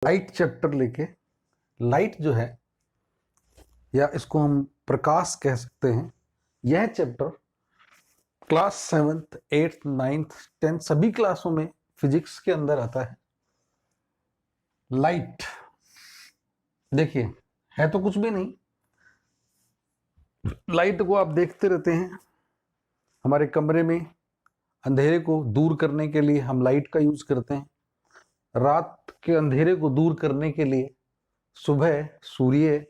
Light chapter लेके light जो है या इसको हम प्रकाश कह सकते हैं। यह chapter class 7th 8th 9th 10th सभी क्लासों में फिजिक्स के अंदर आता है। लाइट देखिए है तो कुछ भी नहीं, लाइट को आप देखते रहते हैं। हमारे कमरे में अंधेरे को दूर करने के लिए हम लाइट का यूज करते हैं। रात के अंधेरे को दूर करने के लिए सुबह सूर्य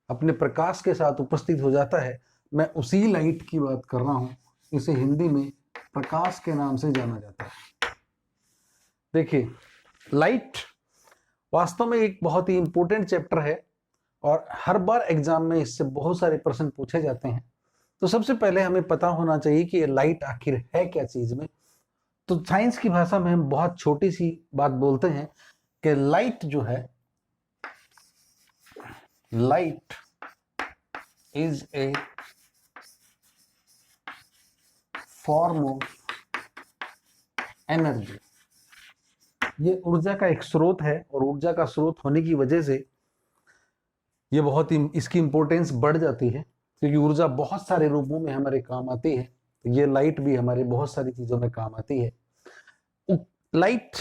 अपने प्रकाश के साथ उपस्थित हो जाता है। मैं उसी लाइट की बात कर रहा हूं। इसे हिंदी में प्रकाश के नाम से जाना जाता है। देखिए लाइट वास्तव में एक बहुत ही इंपॉर्टेंट चैप्टर है और हर बार एग्जाम में इससे बहुत सारे प्रश्न पूछे जाते हैं। तो सबसे पहले हमें पता होना चाहिए कि ये लाइट आखिर है क्या चीज में। तो साइंस की भाषा में हम बहुत छोटी सी बात बोलते हैं कि लाइट जो है, light is a form of energy. ये ऊर्जा का एक स्रोत है और ऊर्जा का स्रोत होने की वजह से ये बहुत ही इसकी इंपॉर्टेंस बढ़ जाती है, क्योंकि ऊर्जा बहुत सारे रूपों में हमारे काम आती है। तो ये लाइट भी हमारे बहुत सारी चीजों में काम आती है। लाइट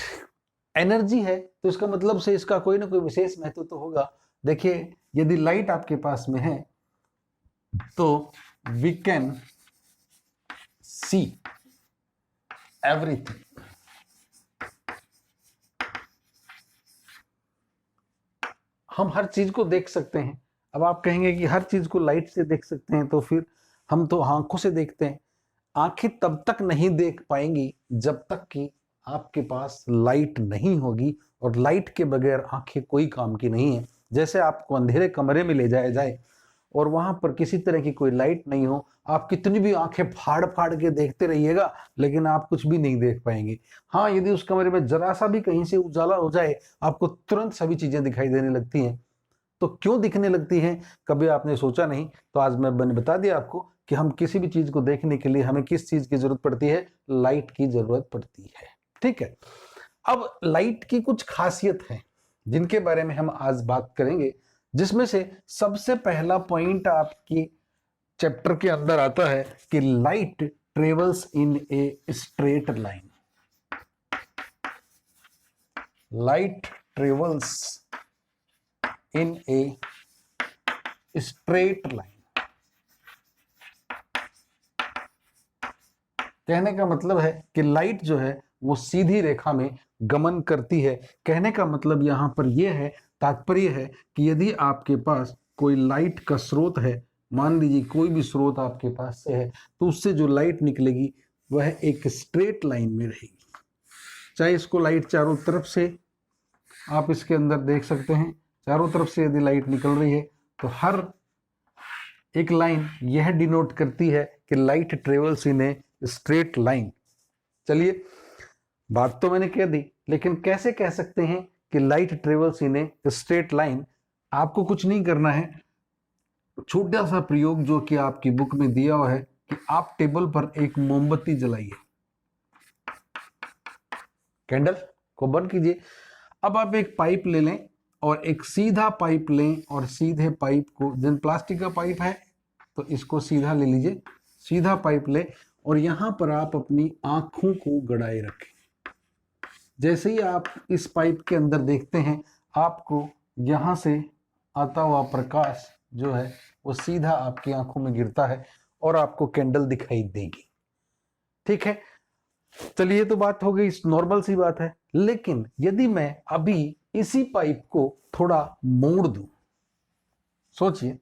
एनर्जी है तो इसका मतलब से इसका कोई ना कोई विशेष महत्व तो होगा। देखिए यदि लाइट आपके पास में है तो वी कैन सी एवरीथिंग। हम हर चीज को देख सकते हैं। अब आप कहेंगे कि हर चीज को लाइट से देख सकते हैं, तो फिर हम तो आंखों से देखते हैं। आंखें तब तक नहीं देख पाएंगी जब तक कि आपके पास लाइट नहीं होगी, और लाइट के बगैर आंखें कोई काम की नहीं है। जैसे आपको अंधेरे कमरे में ले जाया जाए और वहां पर किसी तरह की कोई लाइट नहीं हो, आप कितनी भी आंखें फाड़ फाड़ के देखते रहिएगा लेकिन आप कुछ भी नहीं देख पाएंगे। हाँ, यदि उस कमरे में जरा सा भी कहीं से उजाला हो जाए आपको तुरंत सभी चीजें दिखाई देने लगती हैं। तो क्यों दिखने लगती हैं, कभी आपने सोचा नहीं? तो आज मैंने बता दिया आपको कि हम किसी भी चीज को देखने के लिए हमें किस चीज की जरूरत पड़ती है, लाइट की जरूरत पड़ती है। ठीक है, अब लाइट की कुछ खासियत है जिनके बारे में हम आज बात करेंगे, जिसमें से सबसे पहला पॉइंट आपकी चैप्टर के अंदर आता है कि light travels in a straight line. Light travels in a straight line. कहने का मतलब है कि लाइट जो है वो सीधी रेखा में गमन करती है। कहने का मतलब यहां पर यह है, तात्पर्य है कि यदि आपके पास कोई लाइट का स्रोत है, मान लीजिए कोई भी स्रोत आपके पास से है, तो उससे जो लाइट निकलेगी वह एक स्ट्रेट लाइन में रहेगी। चाहे इसको लाइट चारों तरफ से आप इसके अंदर देख सकते हैं, चारों तरफ से यदि लाइट निकल रही है तो हर एक लाइन यह डिनोट करती है कि light travels in a straight line. चलिए, बात तो मैंने कह दी, लेकिन कैसे कह सकते हैं कि light travels in a straight line? आपको कुछ नहीं करना है, छोटा सा प्रयोग जो कि आपकी बुक में दिया हुआ है कि आप टेबल पर एक मोमबत्ती जलाइए, कैंडल को बंद कीजिए। अब आप एक पाइप ले लें और एक सीधा पाइप लें और सीधे पाइप को, जिन प्लास्टिक का पाइप है तो इसको सीधा ले लीजिए, सीधा पाइप ले और यहां पर आप अपनी आंखों को गड़ाए रखें। जैसे ही आप इस पाइप के अंदर देखते हैं, आपको यहां से आता हुआ प्रकाश जो है वो सीधा आपकी आंखों में गिरता है और आपको कैंडल दिखाई देगी। ठीक है, चलिए, तो बात हो गई, नॉर्मल सी बात है। लेकिन यदि मैं अभी इसी पाइप को थोड़ा मोड़ दूं, सोचिए,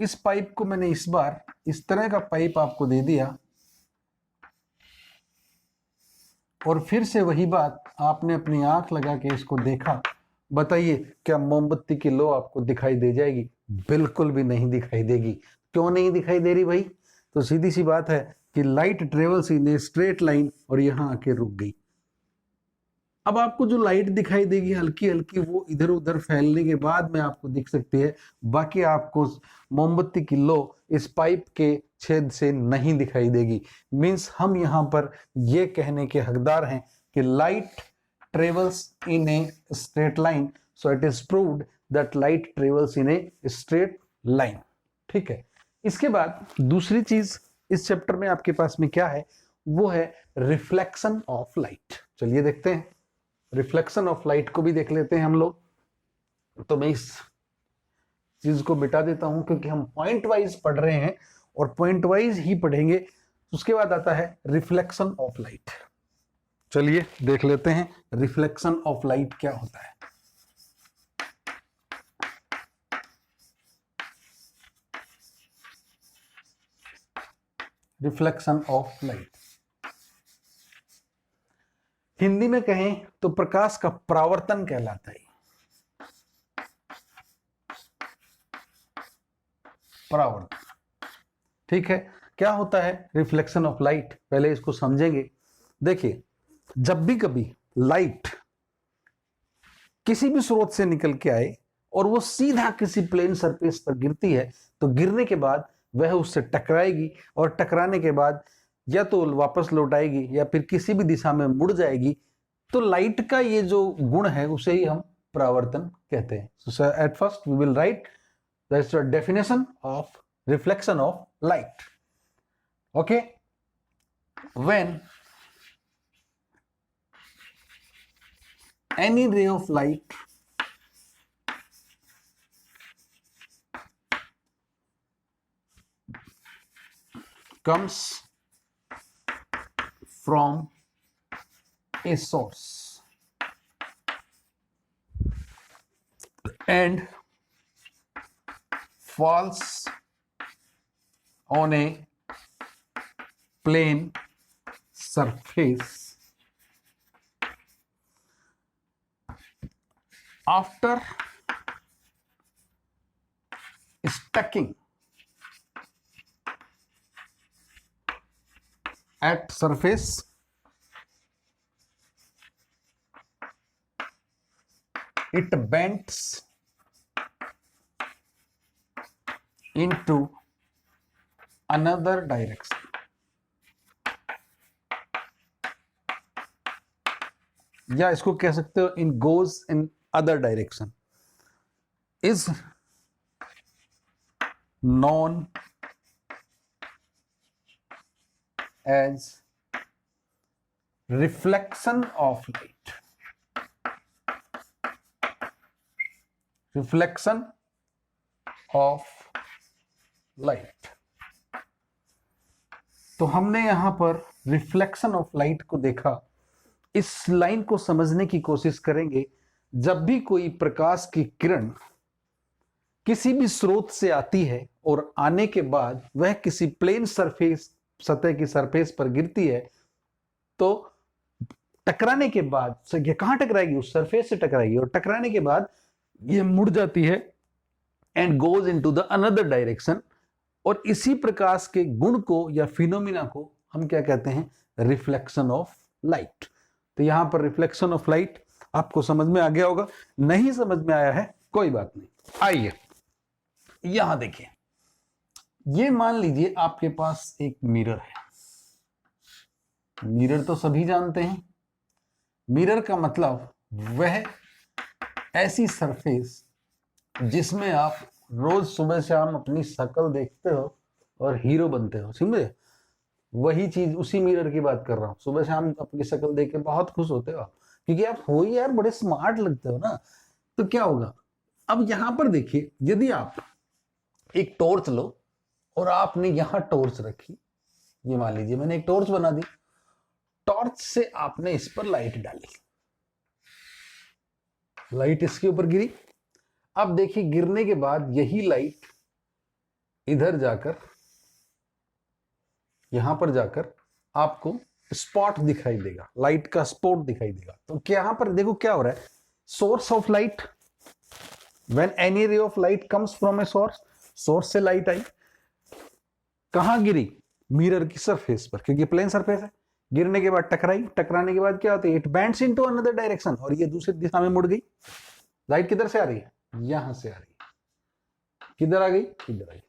इस पाइप को मैंने इस बार इस तरह का पाइप आपको दे दिया और फिर से वही बात, आपने अपनी आंख लगा के इसको देखा। बताइए क्या मोमबत्ती की लो आपको दिखाई दे जाएगी? बिल्कुल भी नहीं दिखाई देगी। क्यों नहीं दिखाई दे रही भाई? तो सीधी सी बात है कि light travels in a straight line और यहां आके रुक गई। अब आपको जो लाइट दिखाई देगी हल्की हल्की, वो इधर उधर फैलने के बाद में आपको दिख सकती है, बाकी आपको मोमबत्ती की लो इस पाइप के छेद से नहीं दिखाई देगी। मींस हम यहां पर यह कहने के हकदार हैं कि light travels in a straight line, so it is proved that light travels in a straight line. ठीक है, इसके बाद दूसरी चीज इस चैप्टर में आपके पास में क्या है, वो है रिफ्लेक्शन ऑफ लाइट. चलिए देखते हैं, रिफ्लेक्शन ऑफ लाइट को भी देख लेते हैं हम लोग. तो मैं इस चीज को मिटा देता हूं क्योंकि हम पॉइंट वाइज पढ़ रहे हैं और पॉइंट वाइज ही पढ़ेंगे. उसके बाद आता है रिफ्लेक्शन ऑफ लाइट. चलिए देख लेते हैं रिफ्लेक्शन ऑफ लाइट क्या होता है. रिफ्लेक्शन ऑफ लाइट हिंदी में कहें तो प्रकाश का परावर्तन कहलाता है. परावर्तन, ठीक है. क्या होता है रिफ्लेक्शन ऑफ लाइट, पहले इसको समझेंगे. देखिए, जब भी कभी लाइट किसी भी स्रोत से निकल के आए और वो सीधा किसी प्लेन सरफेस पर गिरती है, तो गिरने के बाद वह उससे टकराएगी और टकराने के बाद या तो वापस लौट आएगी या फिर किसी भी दिशा में मुड़ जाएगी. तो लाइट का ये जो गुण है उसे ही हम परावर्तन कहते हैं. So at first we will write that's the definition of reflection of light. Okay, when any ray of light comes from a source and falls on a plane surface, after stacking at surface, it bends into another direction. या इसको कह सकते हो इन goes in other direction, is known as reflection of light. Reflection of light. तो हमने यहां पर reflection of light को देखा. इस लाइन को समझने की कोशिश करेंगे. जब भी कोई प्रकाश की किरण किसी भी स्रोत से आती है और आने के बाद वह किसी प्लेन सरफेस, सतह की सरफेस पर गिरती है, तो टकराने के बाद ये कहां टकराएगी, उस सरफेस से टकराएगी और टकराने के बाद ये मुड़ जाती है and goes into the another direction. और इसी प्रकाश के गुण को या फिनोमिना को हम क्या कहते हैं, रिफ्लेक्शन ऑफ लाइट. तो यहां पर रिफ्लेक्शन ऑफ लाइट आपको समझ में आ गया होगा. नहीं समझ में आया है कोई बात नहीं. आइए यहां देखिए, ये मान लीजिए आपके पास एक मिरर है. मिरर तो सभी जानते हैं. मिरर का मतलब वह ऐसी सरफेस जिसमें आप रोज सुबह शाम अपनी शक्ल देखते हो और हीरो बनते हो. समझे, वही चीज, उसी मिरर की बात कर रहा हूं. सुबह शाम अपनी शक्ल देख के बहुत खुश होते हो क्योंकि आप हो यार बड़े स्मार्ट लगते हो ना. तो क्या होगा, अब यहां पर देखिए, यदि आप एक टॉर्च लो और आपने यहां टॉर्च रखी, ये मान लीजिए मैंने एक टॉर्च बना दी, टॉर्च से आपने इस पर लाइट डाली, लाइट इसके ऊपर गिरी. अब देखिए गिरने के बाद यही लाइट इधर जाकर, यहां पर जाकर आपको स्पॉट दिखाई देगा, लाइट का स्पॉट दिखाई देगा. तो क्या यहां पर देखो क्या हो रहा है, source of light, when any ray of light comes from a source, source से लाइट आई, कहां गिरी, मिरर की सरफेस पर, क्योंकि प्लेन सरफेस है. गिरने के बाद टकराई, टकराने के बाद क्या होता है, it bends into another direction, और ये दूसरी दिशा में मुड़ गई. लाइट किधर से आ रही है, यहां से आ रही है. किधर आ गई, इधर आ गई.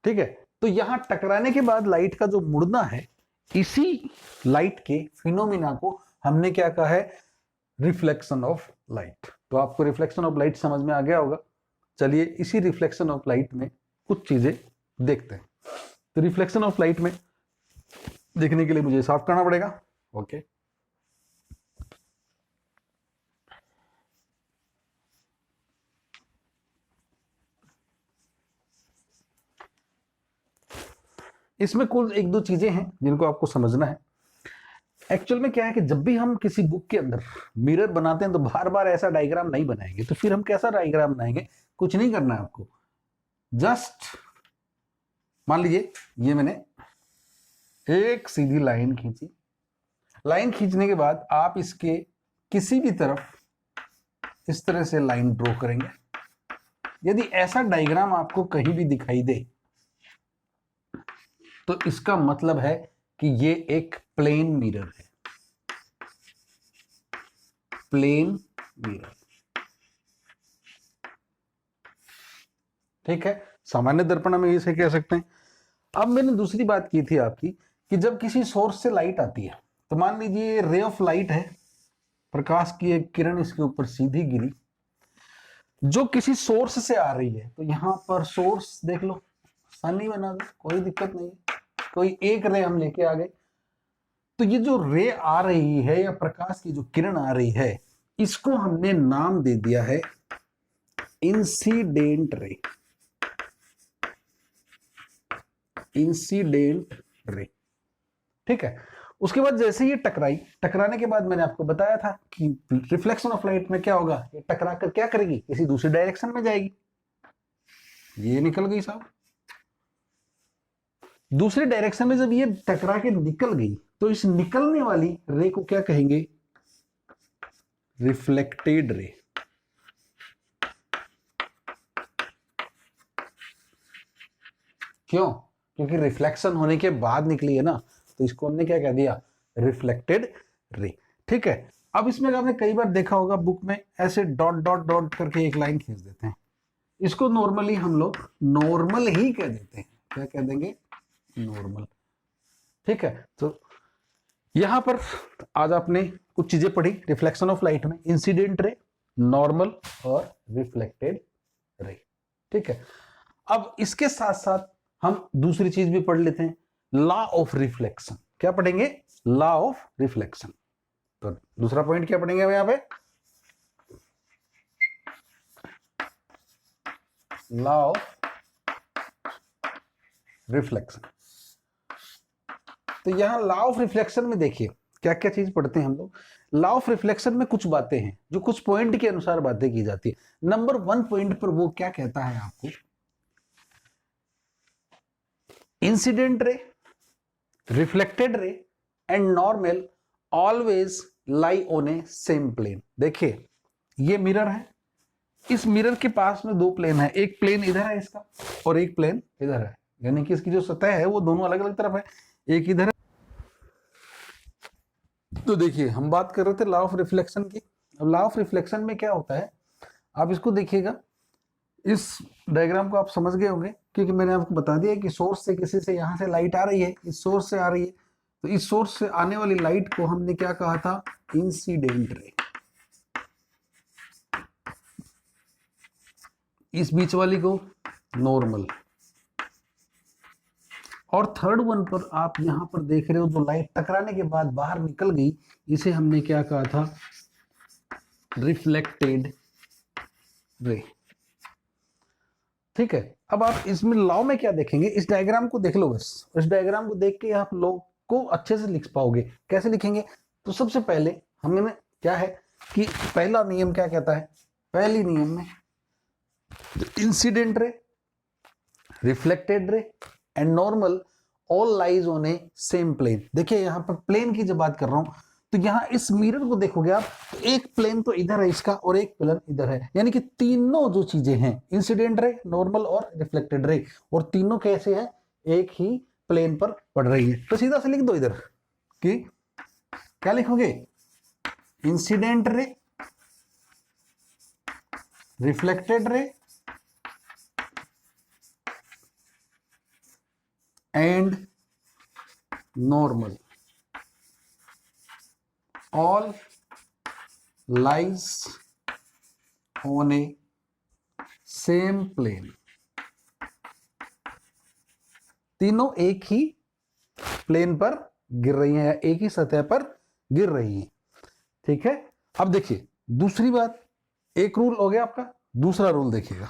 ठीक है, तो यहां टकराने के बाद लाइट का जो मुड़ना है, इसी लाइट के फिनोमिना को हमने क्या कहा है, रिफ्लेक्शन ऑफ लाइट। तो आपको रिफ्लेक्शन ऑफ लाइट समझ में आ गया होगा। चलिए इसी रिफ्लेक्शन ऑफ लाइट में कुछ चीजें देखते हैं। तो रिफ्लेक्शन ऑफ लाइट में देखने के लिए मुझे साफ करना पड़ेगा। ओके, इसमें कुल एक दो चीजें हैं जिनको आपको समझना है। एक्चुअल में क्या है कि जब भी हम किसी बुक के अंदर मिरर बनाते हैं तो बार बार ऐसा डायग्राम नहीं बनाएंगे। तो फिर हम कैसा डायग्राम बनाएंगे? कुछ नहीं करना है आपको, जस्ट मान लीजिए ये मैंने एक सीधी लाइन खींची। लाइन खींचने के बाद आप इसके किसी भी तरफ इस तरह से लाइन ड्रॉ करेंगे। यदि ऐसा डायग्राम आपको कहीं भी दिखाई दे तो इसका मतलब है कि ये एक प्लेन मिरर है। प्लेन मिरर, ठीक है। सामान्य दर्पण में इसे कह सकते हैं। अब मैंने दूसरी बात की थी आपकी कि जब किसी सोर्स से लाइट आती है, तो मान लीजिए रे ऑफ लाइट है, प्रकाश की एक किरण इसके ऊपर सीधी गिरी जो किसी सोर्स से आ रही है। तो यहां पर सोर्स देख लो, सानी बना दो, कोई दिक्कत नहीं है। कोई एक रे हम लेके आ गए। तो ये जो रे आ रही है या प्रकाश की जो किरण आ रही है, इसको हमने नाम दे दिया है इंसिडेंट रे। इंसिडेंट रे, ठीक है। उसके बाद जैसे ये टकराई, टकराने के बाद मैंने आपको बताया था कि रिफ्लेक्शन ऑफ लाइट में क्या होगा, ये टकरा कर क्या करेगी, किसी दूसरी डायरेक्शन में जाएगी। ये निकल गई साहब। दूसरे डायरेक्शन में जब ये टकरा के निकल गई तो इस निकलने वाली रे को क्या कहेंगे? Reflected ray. क्यों? क्योंकि रिफ्लेक्शन होने के बाद निकली है ना, तो इसको हमने क्या कह दिया? रिफ्लेक्टेड रे, ठीक है। अब इसमें आपने कई बार देखा होगा बुक में ऐसे डॉट डॉट डॉट करके एक लाइन खींच देते हैं। इसको नॉर्मली हम लोग नॉर्मल ही कह देते हैं। क्या कह देंगे? नॉर्मल, ठीक है। तो यहां पर आज आपने कुछ चीजें पढ़ी रिफ्लेक्शन ऑफ लाइट में, इंसिडेंट रे, नॉर्मल और रिफ्लेक्टेड रे, ठीक है। अब इसके साथ साथ हम दूसरी चीज भी पढ़ लेते हैं, लॉ ऑफ रिफ्लेक्शन। क्या पढ़ेंगे? Law of reflection. तो दूसरा पॉइंट क्या पढ़ेंगे हम यहां पे? Law of reflection. तो यहां लॉ ऑफ रिफ्लेक्शन में देखिए क्या क्या चीज पढ़ते हैं हम लोग। लॉ ऑफ रिफ्लेक्शन में कुछ बातें हैं जो कुछ पॉइंट के अनुसार बातें की जाती है। नंबर 1 पॉइंट पर वो क्या कहता है आपको? Incident ray, reflected ray and normal always lie on a same plane. देखिए ये मिरर है, इस मिरर के पास में दो प्लेन है, एक प्लेन इधर है इसका और एक प्लेन इधर है, यानी कि इसकी जो सतह है वो दोनों अलग अलग तरफ है, एक इधर है। तो देखिए हम बात कर रहे थे लॉ ऑफ रिफ्लेक्शन की। अब लॉ ऑफ रिफ्लेक्शन में क्या होता है, आप इसको देखिएगा, इस डायग्राम को आप समझ गए होंगे क्योंकि मैंने आपको बता दिया कि सोर्स से किसी से यहां से लाइट आ रही है, इस सोर्स से आ रही है। तो इस सोर्स से आने वाली लाइट को हमने क्या कहा था? Incident ray. इस बीच वाली को नॉर्मल, और थर्ड वन पर आप यहां पर देख रहे हो जो लाइट टकराने के बाद बाहर निकल गई, इसे हमने क्या कहा था? रिफ्लेक्टेड रे, ठीक है। अब आप इसमें लॉ में क्या देखेंगे? इस डायग्राम को देख लो बस, इस डायग्राम को देख के आप लॉ को अच्छे से लिख पाओगे। कैसे लिखेंगे? तो सबसे पहले हमने क्या है कि पहला नियम क्या कहता है? पहली नियम में incident ray, reflected ray and normal all lies on a same plane. देखिए यहां पर प्लेन की जब बात कर रहा हूं तो यहां इस मिरर को देखोगे आप, तो एक प्लेन तो इधर है इसका और एक प्लेन इधर है, यानी कि तीनों जो चीजें हैं इंसिडेंट रे, नॉर्मल और रिफ्लेक्टेड रे, और तीनों कैसे हैं? एक ही प्लेन पर पड़ रही है। तो सीधा से लिख दो इधर कि क्या लिखोगे? Incident ray, reflected ray and normal all lies on a same plane, तीनों एक ही प्लेन पर गिर रही हैं या एक ही सतह पर गिर रही हैं। ठीक है, अब देखिए दूसरी बात, एक रूल हो गया आपका, दूसरा रूल देखिएगा।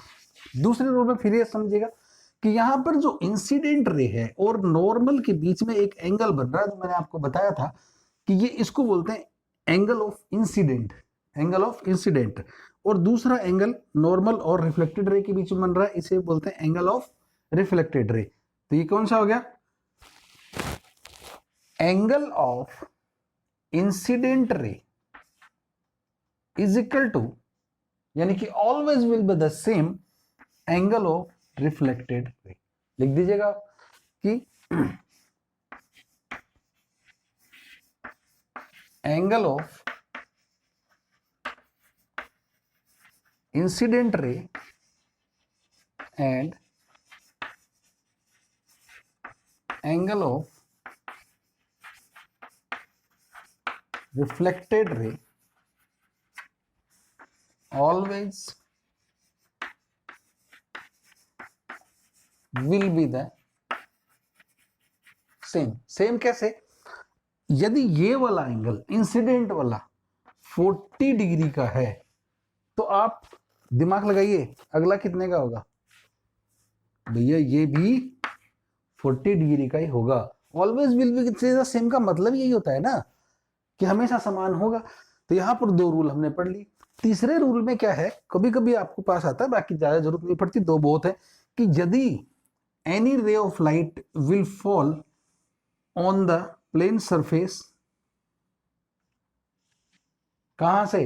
दूसरे रूल में फिर ये समझिएगा कि यहां पर जो इंसिडेंट रे है और नॉर्मल के बीच में एक एंगल बन रहा है, जो मैंने आपको बताया था कि ये इसको बोलते हैं angle of incident, angle of incident. और दूसरा एंगल नॉर्मल और रिफ्लेक्टेड रे के बीच में बन रहा है, इसे बोलते हैं एंगल ऑफ रिफ्लेक्टेड रे। तो ये कौन सा हो गया? Angle of incident ray is equal to, यानी कि always will be the same angle of reflected ray. लिख दीजिएगा कि angle of incident ray and angle of reflected ray always will be the same। Same कैसे? यदि ये वाला angle incident वाला 40 डिग्री का है तो आप दिमाग लगाइए अगला कितने का होगा? भैया ये भी 40 डिग्री का ही होगा। Always will be the same का मतलब यही होता है ना कि हमेशा समान होगा। तो यहां पर दो रूल हमने पढ़ ली। तीसरे रूल में क्या है, कभी कभी आपको पास आता है, बाकी ज्यादा जरूरत नहीं पड़ती, दो बहुत है, कि यदि any ray of light will fall on the plane surface, कहां से?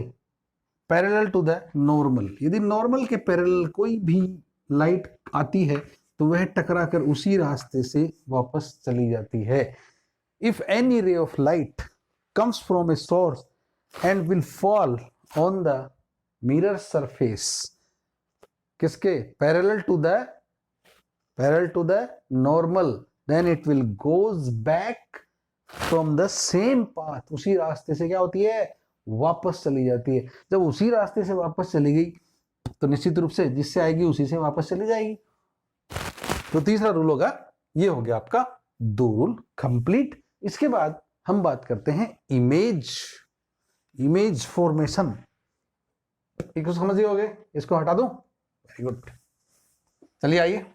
Parallel to the normal. यदि नॉर्मल के पैरेलल कोई भी लाइट आती है तो वह टकरा कर उसी रास्ते से वापस चली जाती है। If any ray of light comes from a source and will fall on the mirror surface, किसके? parallel to the normal, then it will goes back from the same path, उसी रास्ते से क्या होती है? वापस चली जाती है। जब उसी रास्ते से वापस चली गई तो निश्चित रूप से जिससे आएगी उसी से वापस चली जाएगी। तो तीसरा रूल होगा, ये हो गया आपका दो रूल कंप्लीट। इसके बाद हम बात करते हैं इमेज फॉर्मेशन। इसको समझिए होगे, इसको हटा दूं? वेरी गुड, चलिए आइए।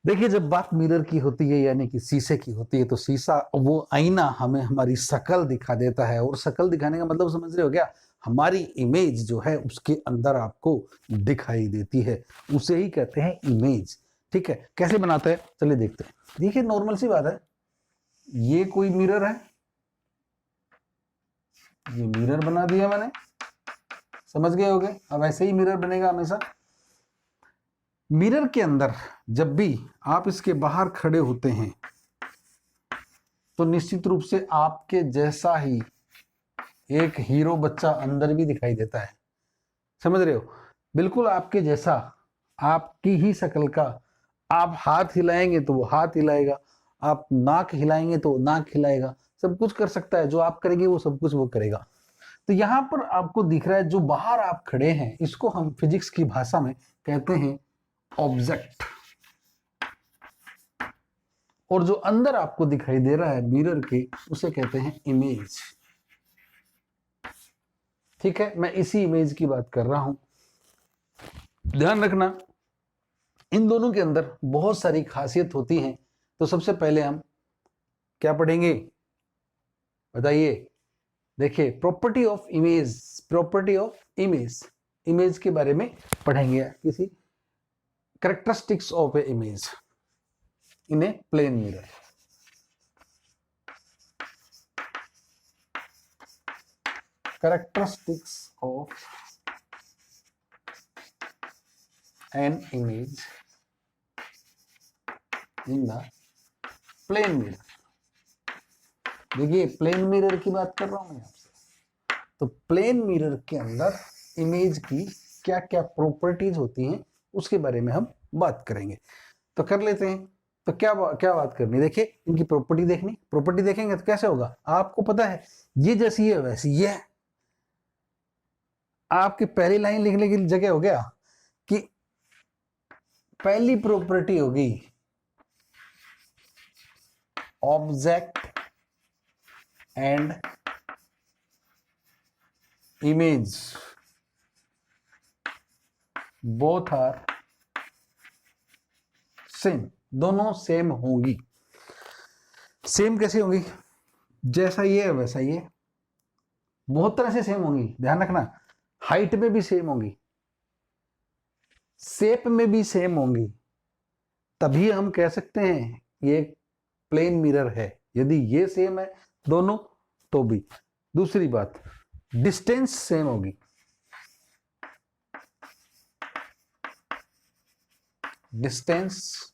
देखिए जब बात मिरर की होती है यानी कि शीशे की होती है, तो शीशा वो आईना हमें हमारी शक्ल दिखा देता है, और शक्ल दिखाने का मतलब समझ रहे हो क्या? हमारी इमेज जो है उसके अंदर आपको दिखाई देती है, उसे ही कहते हैं इमेज। ठीक है, कैसे बनाते हैं चलिए देखते हैं। देखिए नॉर्मल सी बात है, ये कोई मिरर है, ये मिरर बना दिया मैंने, समझ गए होगे? अब ऐसे ही मिरर बनेगा हमेशा। मिरर के अंदर जब भी आप इसके बाहर खड़े होते हैं तो निश्चित रूप से आपके जैसा ही एक हीरो बच्चा अंदर भी दिखाई देता है, समझ रहे हो? बिल्कुल आपके जैसा, आपकी ही शक्ल का। आप हाथ हिलाएंगे तो वो हाथ हिलाएगा, आप नाक हिलाएंगे तो नाक हिलाएगा, सब कुछ कर सकता है। जो आप करेंगे वो सब कुछ वो करेगा। तो यहां पर आपको दिख रहा है जो बाहर आप खड़े हैं, इसको हम फिजिक्स की भाषा में कहते हैं ऑब्जेक्ट, और जो अंदर आपको दिखाई दे रहा है मिरर के, उसे कहते हैं इमेज। ठीक है, मैं इसी इमेज की बात कर रहा हूं। ध्यान रखना इन दोनों के अंदर बहुत सारी खासियत होती हैं। तो सबसे पहले हम क्या पढ़ेंगे बताइए? देखिए property of image, property of image, image के बारे में पढ़ेंगे, किसी characteristics of a image in a plane mirror. characteristics of an image in the plane mirror। देखिए प्लेन मिरर की बात कर रहा हूं मैं आपसे, तो प्लेन मिरर के अंदर इमेज की क्या क्या प्रॉपर्टीज होती हैं उसके बारे में हम बात करेंगे। तो कर लेते हैं। तो क्या बात करनी, देखिए इनकी प्रॉपर्टी देखनी, प्रॉपर्टी देखेंगे तो कैसे होगा, आपको पता है ये जैसी है वैसी ये है। आपकी पहली लाइन लिखने की जगह हो गया कि पहली प्रॉपर्टी होगी object and image both are same, दोनों सेम होंगी। सेम कैसे होंगी, जैसा ये है वैसा ये, बहुत तरह से सेम होंगी, ध्यान रखना। हाइट में भी सेम होंगी, शेप में भी सेम होंगी, तभी हम कह सकते हैं ये प्लेन मिरर है। यदि ये सेम है दोनों तो भी। दूसरी बात, डिस्टेंस सेम होगी, distance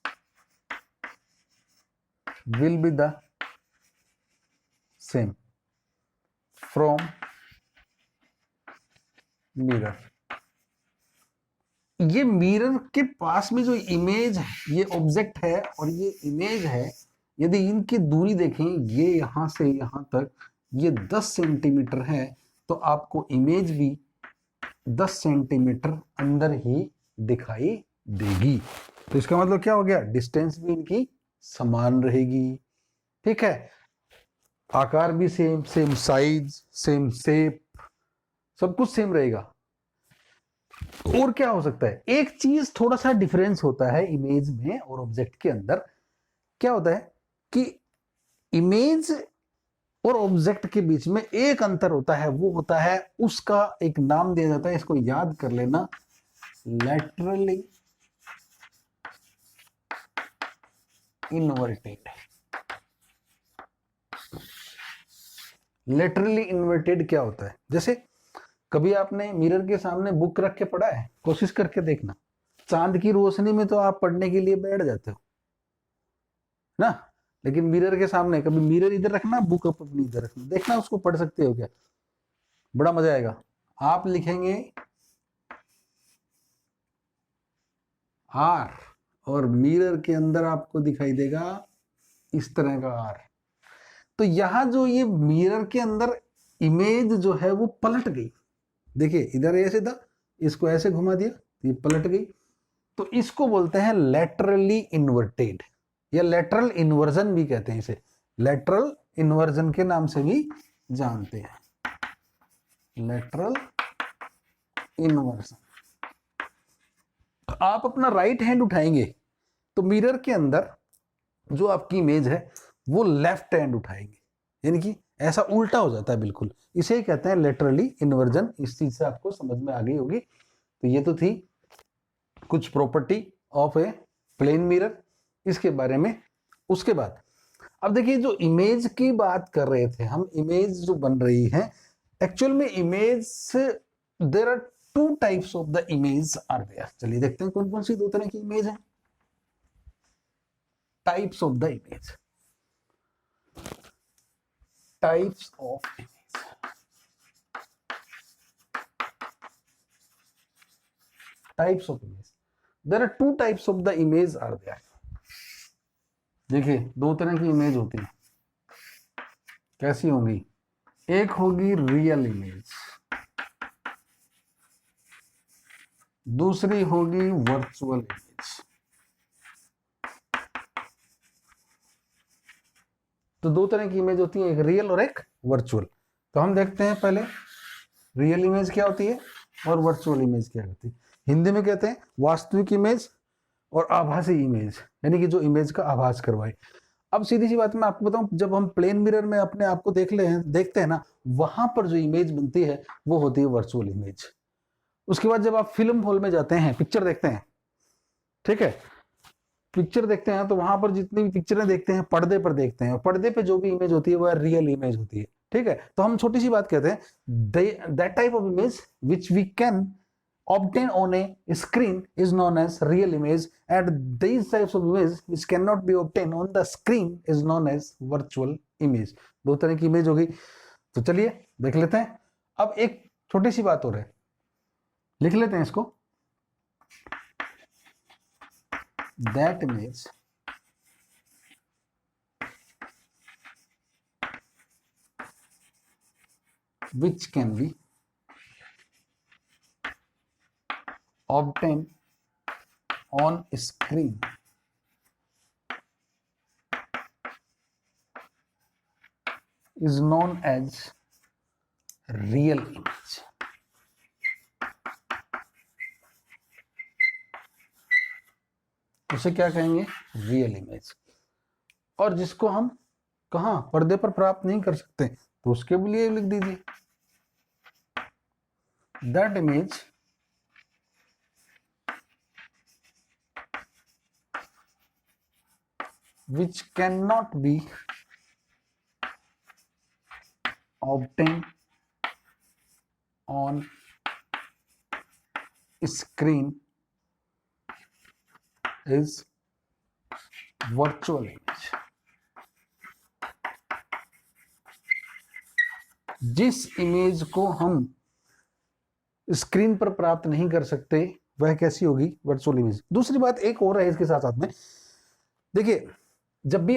will be the same from mirror। ये मिरर के पास में जो इमेज है, ये ऑब्जेक्ट है और ये इमेज है, यदि इनकी दूरी देखें, ये यहां से यहां तक ये 10 सेंटीमीटर है, तो आपको इमेज भी 10 सेंटीमीटर अंदर ही दिखाई देगी। तो इसका मतलब क्या हो गया, डिस्टेंस भी इनकी समान रहेगी, ठीक है, आकार भी same, same size, same shape, सब कुछ सेम रहेगा। और क्या हो सकता है, एक चीज थोड़ा सा डिफरेंस होता है इमेज में और ऑब्जेक्ट के अंदर। क्या होता है कि इमेज और ऑब्जेक्ट के बीच में एक अंतर होता है, वो होता है उसका एक नाम दिया जाता है, इसको याद कर लेना, लैटरली इन्वर्टेड। लेटरली इन्वर्टेड क्या होता है, जैसे कभी आपने मिरर के सामने बुक रख के पढ़ा है, कोशिश करके देखना, चांद की रोशनी में तो आप पढ़ने के लिए बैठ जाते हो ना, लेकिन मिरर के सामने कभी मिरर इधर रखना, बुक अपनी इधर रखना, देखना उसको पढ़ सकते हो क्या, बड़ा मजा आएगा। आप लिखेंगे आर और मिरर के अंदर आपको दिखाई देगा इस तरह का आर। तो यहां जो ये मिरर के अंदर इमेज जो है वो पलट गई, देखिए इधर ऐसे था, इसको ऐसे घुमा दिया, ये पलट गई, तो इसको बोलते हैं लैटरली इन्वर्टेड, या लैटरल इन्वर्जन भी कहते हैं इसे, लैटरल इन्वर्जन के नाम से भी जानते हैं, लैटरल इन्वर्जन। आप अपना राइट हैंड उठाएंगे तो मिरर के अंदर जो आपकी इमेज है वो लेफ्ट हैंड उठाएंगे, यानी कि ऐसा उल्टा हो जाता है बिल्कुल, इसे कहते हैं लेटरली इन्वर्जन। इस चीज से आपको समझ में आ गई होगी। तो ये तो थी कुछ property of a plane mirror, इसके बारे में। उसके बाद अब देखिए, जो इमेज की बात कर रहे थे हम, इमेज जो बन रही है, एक्चुअल में इमेज से there are two types of the image are there. चलिए देखते हैं कौन कौन सी दो तरह की इमेज है, types of the image, types of image. Types of image, there are two types of the image are there. देखिए दो तरह की इमेज होती है, कैसी होंगी, एक होगी रियल इमेज, दूसरी होगी वर्चुअल इमेज। तो दो तरह की इमेज होती है, एक रियल और एक वर्चुअल। तो हम देखते हैं पहले रियल इमेज क्या होती है और वर्चुअल इमेज क्या होती है। हिंदी में कहते हैं वास्तविक इमेज और आभासी इमेज, यानी कि जो इमेज का आभास करवाए। अब सीधी सी बात मैं आपको बताऊं, जब हम प्लेन मिरर में अपने आप को देखते हैं ना, वहां पर जो इमेज बनती है वो होती है वर्चुअल इमेज। उसके बाद जब आप फिल्म हॉल में जाते हैं, पिक्चर देखते हैं, ठीक है, पिक्चर देखते हैं, तो वहां पर जितनी भी पिक्चरें देखते हैं पर्दे पर देखते हैं, और पर्दे पे जो भी इमेज होती है वो रियल इमेज होती है, ठीक है। तो हम छोटी सी बात कहते हैं, that type of image which we can obtain on a screen is known as real image, and these types of image which cannot be obtained on the screen is known as virtual image। दो तरह की image हो गई। तो चलिए देख लेते हैं। अब एक छोटी सी बात हो रही है, लिख लेते हैं इसको, that image which can be obtained on screen is known as real image. उसे क्या कहेंगे? Real image. और जिसको हम कहां पर्दे पर प्राप्त नहीं कर सकते तो उसके लिए लिख दीजिए that image which cannot be obtained on screen is virtual image। जिस इमेज को हम स्क्रीन पर प्राप्त नहीं कर सकते वह कैसी होगी? Virtual image. दूसरी बात एक और है इसके साथ साथ में, देखिए जब भी